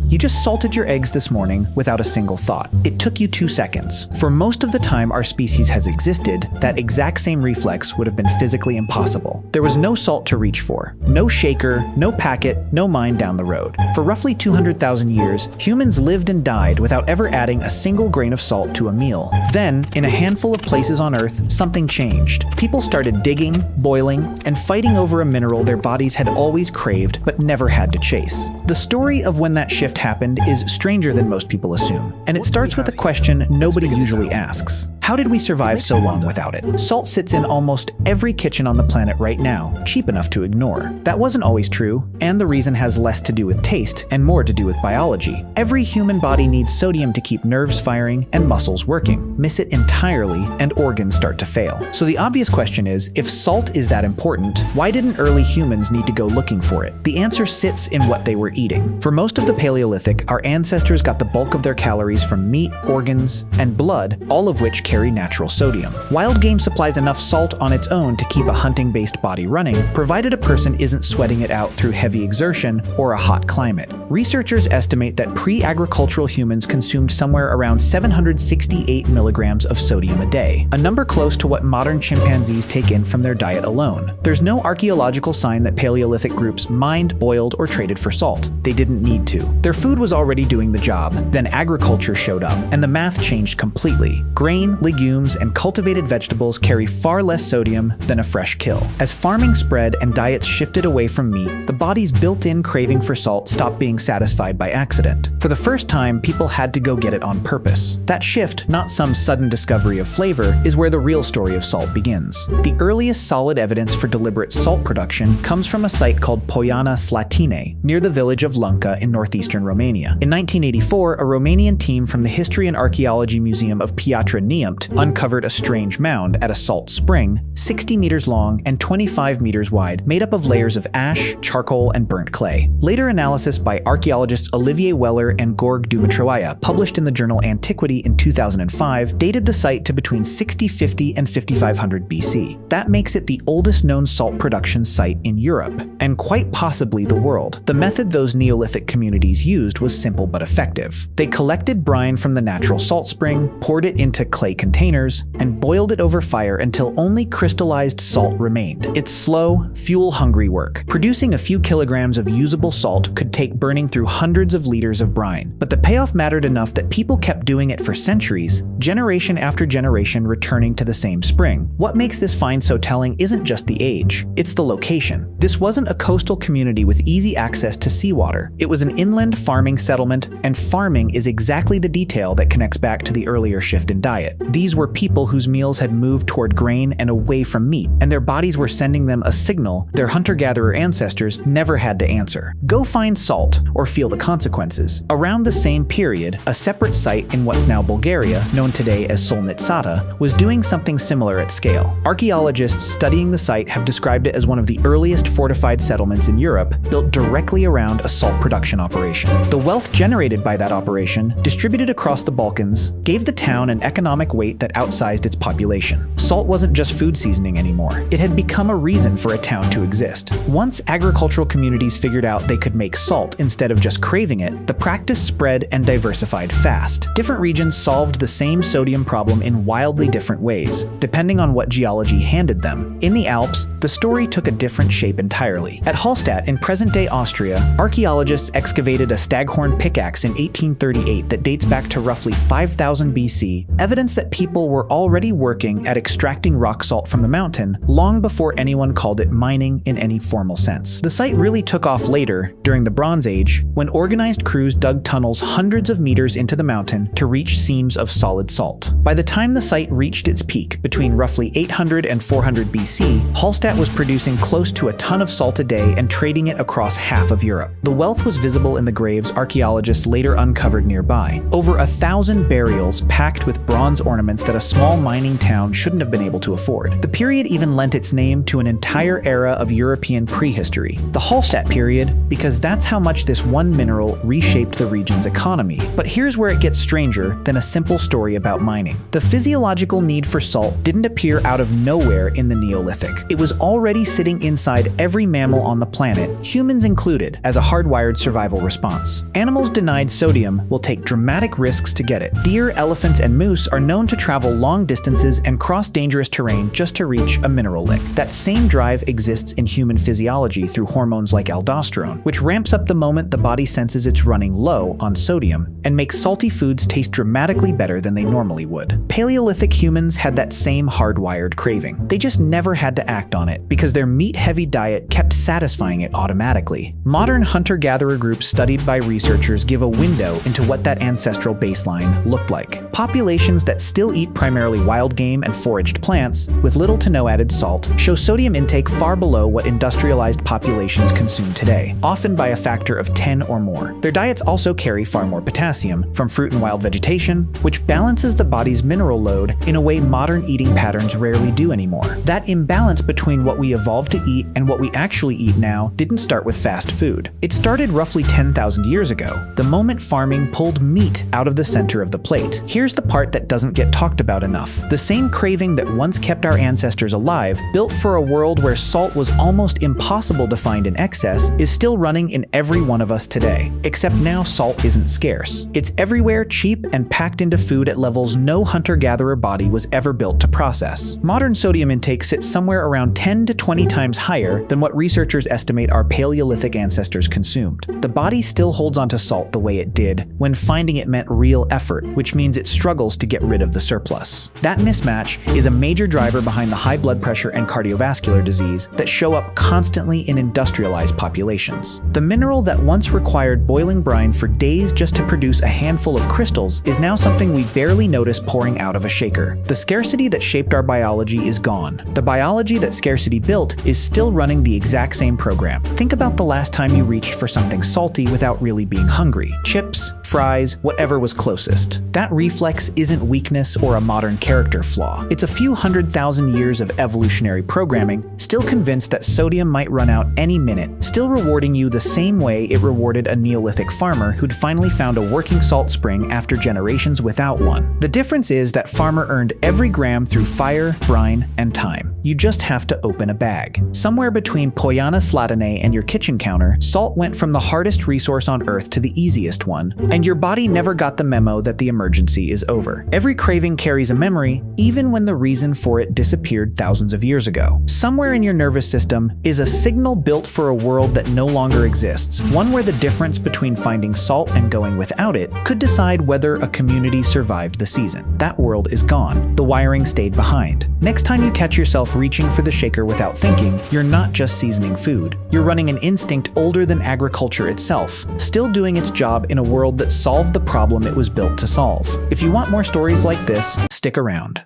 You just salted your eggs this morning without a single thought. It took you 2 seconds. For most of the time our species has existed, that exact same reflex would have been physically impossible. There was no salt to reach for, no shaker, no packet, no mine down the road. For roughly 200,000 years, humans lived and died without ever adding a single grain of salt to a meal. Then, in a handful of places on Earth, something changed. People started digging, boiling, and fighting over a mineral their bodies had always craved but never had to chase. The story of when that shift happened is stranger than most people assume, and it starts with a question nobody usually asks. How did we survive so long without it? Salt sits in almost every kitchen on the planet right now, cheap enough to ignore. That wasn't always true, and the reason has less to do with taste and more to do with biology. Every human body needs sodium to keep nerves firing and muscles working. Miss it entirely, and organs start to fail. So the obvious question is, if salt is that important, why didn't early humans need to go looking for it? The answer sits in what they were eating. For most of the Paleolithic, our ancestors got the bulk of their calories from meat, organs, and blood, all of which carry natural sodium. Wild game supplies enough salt on its own to keep a hunting-based body running, provided a person isn't sweating it out through heavy exertion or a hot climate. Researchers estimate that pre-agricultural humans consumed somewhere around 768 milligrams of sodium a day, a number close to what modern chimpanzees take in from their diet alone. There's no archaeological sign that Paleolithic groups mined, boiled, or traded for salt. They didn't need to. Their food was already doing the job. Then agriculture showed up, and the math changed completely. Grain, legumes, and cultivated vegetables carry far less sodium than a fresh kill. As farming spread and diets shifted away from meat, the body's built-in craving for salt stopped being satisfied by accident. For the first time, people had to go get it on purpose. That shift, not some sudden discovery of flavor, is where the real story of salt begins. The earliest solid evidence for deliberate salt production comes from a site called Poiana Slatina, near the village of Lunca in northeastern Romania. In 1984, a Romanian team from the History and Archaeology Museum of Piatra Neamt uncovered a strange mound at a salt spring, 60 meters long and 25 meters wide, made up of layers of ash, charcoal, and burnt clay. Later analysis by archaeologists Olivier Weller and Georg Dumitroaia, published in the journal Antiquity in 2005, dated the site to between 6050 and 5500 BC. That makes it the oldest known salt production site in Europe, and quite possibly the world. The method those Neolithic communities used was simple but effective. They collected brine from the natural salt spring, poured it into clay containers, and boiled it over fire until only crystallized salt remained. It's slow, fuel-hungry work. Producing a few kilograms of usable salt could take burning through hundreds of liters of brine. But the payoff mattered enough that people kept doing it for centuries, generation after generation returning to the same spring. What makes this find so telling isn't just the age, it's the location. This wasn't a coastal community with easy access to seawater. It was an inland farming settlement, and farming is exactly the detail that connects back to the earlier shift in diet. These were people whose meals had moved toward grain and away from meat, and their bodies were sending them a signal their hunter-gatherer ancestors never had to answer. Go find salt, or feel the consequences. Around the same period, a separate site in what's now Bulgaria, known today as Solnitsata, was doing something similar at scale. Archaeologists studying the site have described it as one of the earliest fortified settlements in Europe, built directly around a salt production operation. The wealth generated by that operation, distributed across the Balkans, gave the town an economic weight that outsized its population. Salt wasn't just food seasoning anymore. It had become a reason for a town to exist. Once agricultural communities figured out they could make salt instead of just craving it, the practice spread and diversified fast. Different regions solved the same sodium problem in wildly different ways, depending on what geology handed them. In the Alps, the story took a different shape entirely. At Hallstatt in present-day Austria, archaeologists excavated a staghorn pickaxe in 1838 that dates back to roughly 5000 BC, evidence that people were already working at extracting rock salt from the mountain long before anyone called it mining in any formal sense. The site really took off later, during the Bronze Age, when organized crews dug tunnels hundreds of meters into the mountain to reach seams of solid salt. By the time the site reached its peak, between roughly 800 and 400 BC, Hallstatt was producing close to a ton of salt a day and trading it across half of Europe. The wealth was visible in the graves archaeologists later uncovered nearby. Over 1,000 burials packed with bronze ornaments that a small mining town shouldn't have been able to afford. The period even lent its name to an entire era of European prehistory, the Hallstatt period, because that's how much this one mineral reshaped the region's economy. But here's where it gets stranger than a simple story about mining. The physiological need for salt didn't appear out of nowhere in the Neolithic. It was already sitting inside every mammal on the planet, humans included, as a hardwired survival response. Animals denied sodium will take dramatic risks to get it. Deer, elephants, and moose are known to travel long distances and cross dangerous terrain just to reach a mineral lick. That same drive exists in human physiology through hormones like aldosterone, which ramps up the moment the body senses it's running low on sodium and makes salty foods taste dramatically better than they normally would. Paleolithic humans had that same hardwired craving. They just never had to act on it because their meat-heavy diet kept satisfying it automatically. Modern hunter-gatherer groups studied by researchers give a window into what that ancestral baseline looked like. Populations that still eat primarily wild game and foraged plants, with little to no added salt, show sodium intake far below what industrialized populations consume today, often by a factor of 10 or more. Their diets also carry far more potassium from fruit and wild vegetation, which balances the body's mineral load in a way modern eating patterns rarely do anymore. That imbalance between what we evolved to eat and what we actually eat now didn't start with fast food. It started roughly 10,000 years ago, the moment farming pulled meat out of the center of the plate. Here's the part that doesn't get talked about enough. The same craving that once kept our ancestors alive, built for a world where salt was almost impossible to find in excess, is still running in every one of us today. Except now salt isn't scarce. It's everywhere, cheap, and packed into food at levels no hunter-gatherer body was ever built to process. Modern sodium intake sits somewhere around 10 to 20 times higher than what researchers estimate our Paleolithic ancestors consumed. The body still holds onto salt the way it did when finding it meant real effort, which means it struggles to get rid of the surplus. That mismatch is a major driver behind the high blood pressure and cardiovascular disease that show up constantly in industrialized populations. The mineral that once required boiling brine for days just to produce a handful of crystals is now something we barely notice pouring out of a shaker. The scarcity that shaped our biology is gone. The biology that scarcity built is still running the exact same program. Think about the last time you reached for something salty without really being hungry. Chips, fries, whatever was closest. That reflex isn't weakness or a modern character flaw. It's a few 100,000 years of evolutionary programming, still convinced that sodium might run out any minute, still rewarding you the same way it rewarded a Neolithic farmer who'd finally found a working salt spring after generations without one. The difference is that farmer earned every gram through fire, brine, and time. You just have to open a bag. Somewhere between Poyana Slatanae and your kitchen counter, salt went from the hardest resource on Earth to the easiest one, and your body never got the memo that the emergency is over. Every craving carries a memory, even when the reason for it disappeared thousands of years ago. Somewhere in your nervous system is a signal built for a world that no longer exists, one where the difference between finding salt and going without it could decide whether a community survived the season. That world is gone. The wiring stayed behind. Next time you catch yourself reaching for the shaker without thinking, you're not just seasoning food. You're running an instinct older than agriculture itself, still doing its job in a world that solved the problem it was built to solve. If you want more stories like this, stick around.